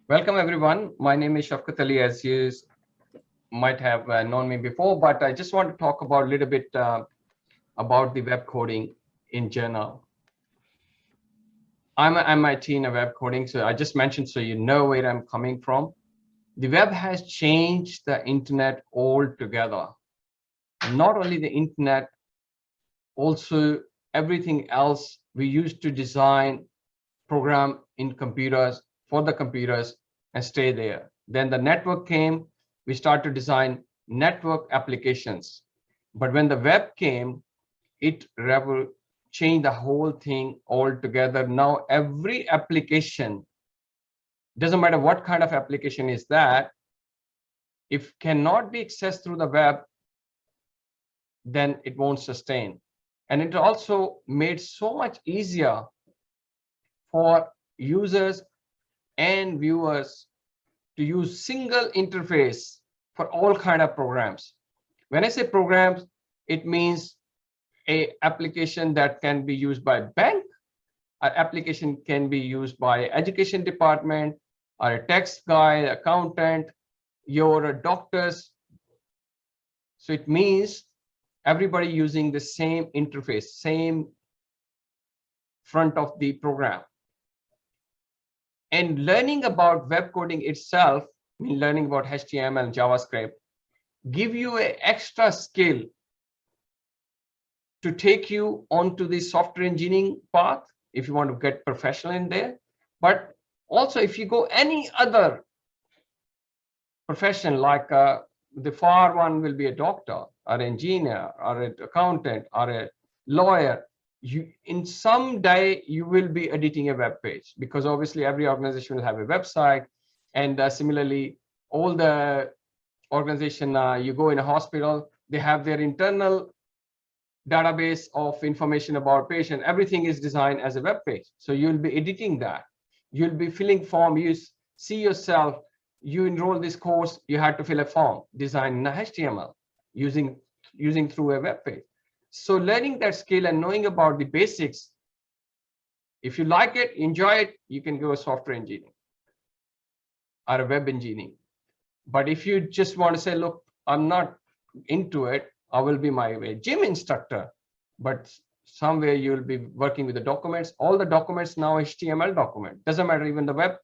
Welcome everyone. My name is Shafkat Ali, as you might have known me before, but I just want to talk about a little bit about the web coding in general. I'm an MIT in a web coding, so I just mentioned so you know where I'm coming from. The web has changed the internet altogether. Not only the internet, also everything else we used to design, program in computers for the computers and stay there. Then the network came, we started to design network applications. But when the web came, it changed the whole thing altogether. Now every application, doesn't matter what kind of application is that, if cannot be accessed through the web, then it won't sustain. And it also made so much easier for users and viewers to use single interface for all kind of programs. When I say programs, it means a application that can be used by bank, an application can be used by education department, or a tax guy, accountant, your doctors. So it means everybody using the same interface, same front of the program. And learning about web coding itself, I mean learning about HTML and JavaScript, give you an extra skill to take you onto the software engineering path if you want to get professional in there. But also if you go any other profession, like the far one will be a doctor or an engineer or an accountant or a lawyer, you in some day you will be editing a web page, because obviously every organization will have a website. And similarly, all the organization, you go in a hospital, they have their internal database of information about patient. Everything is designed as a web page, so you'll be editing that, you'll be filling form. You see yourself, you enroll this course, you had to fill a form designed in HTML using through a web page. So learning that skill and knowing about the basics, if you like it, enjoy it, you can go software engineering or a web engineering. But if you just want to say, look, I'm not into it, I will be my way gym instructor, but somewhere you'll be working with the documents. All the documents now HTML document, doesn't matter, even the web,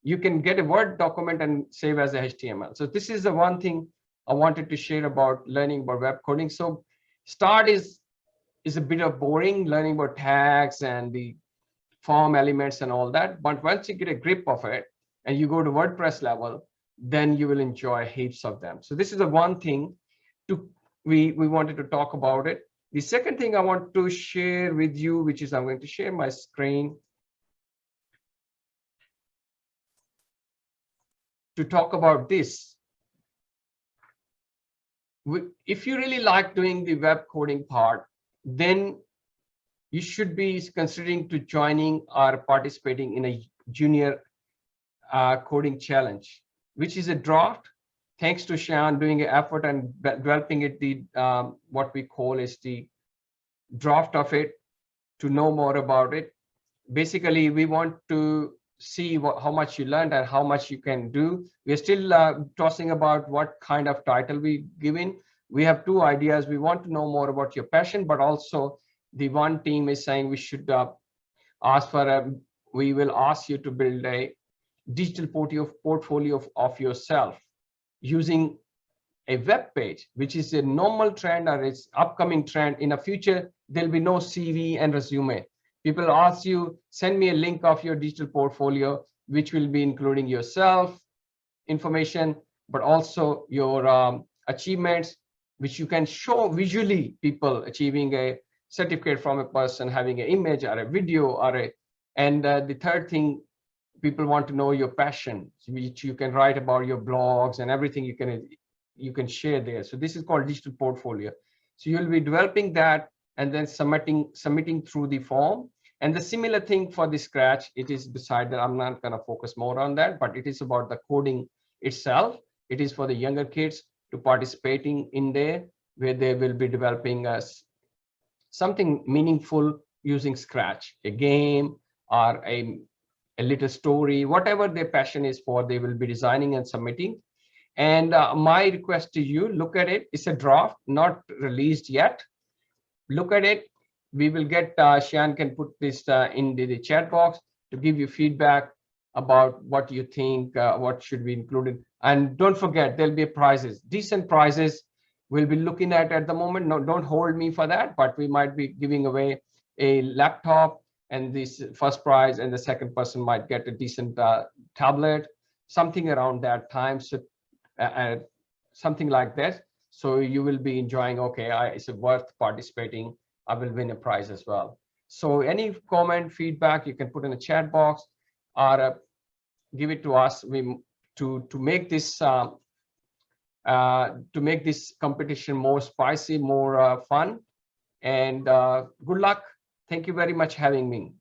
you can get a Word document and save as a HTML. So this is the one thing I wanted to share about learning about web coding. So start is a bit of boring, learning about tags and the form elements and all that. But once you get a grip of it and you go to WordPress level, then you will enjoy heaps of them. So this is the one thing we wanted to talk about it. The second thing I want to share with you, which is I'm going to share my screen to talk about this. If you really like doing the web coding part, then you should be considering to joining or participating in a junior coding challenge, which is a draft. Thanks to Sean doing an effort and developing it, the what we call is the draft of it, to know more about it. Basically, we want to see how much you learned and how much you can do. We're still tossing about what kind of title we give in. We have two ideas. We want to know more about your passion, but also the one team is saying we should ask for we will ask you to build a digital portfolio of yourself using a web page, which is a normal trend or it's upcoming trend. In the future, there'll be no CV and resume. People ask you, send me a link of your digital portfolio, which will be including yourself information, but also your achievements, which you can show visually, people achieving a certificate from a person, having an image or a video or a, and the third thing, people want to know your passion, which you can write about your blogs and everything you can share there. So this is called digital portfolio. So you'll be developing that and then submitting through the form. And the similar thing for the Scratch, it is beside that. I'm not going to focus more on that, but it is about the coding itself. It is for the younger kids to participating in there, where they will be developing something meaningful using Scratch, a game or a little story, whatever their passion is for, they will be designing and submitting. And my request to you, look at it. It's a draft, not released yet. Look at it. We will get, Shian can put this in the chat box to give you feedback about what you think, what should be included. And don't forget, there'll be prizes, decent prizes we'll be looking at the moment. No, don't hold me for that, but we might be giving away a laptop, and this first prize, and the second person might get a decent tablet, something around that time. So something like that. So you will be enjoying, okay, it's worth participating. I will win a prize as well. So any comment, feedback, you can put in the chat box, or give it to us. To make this competition more spicy, more fun, and good luck. Thank you very much for having me.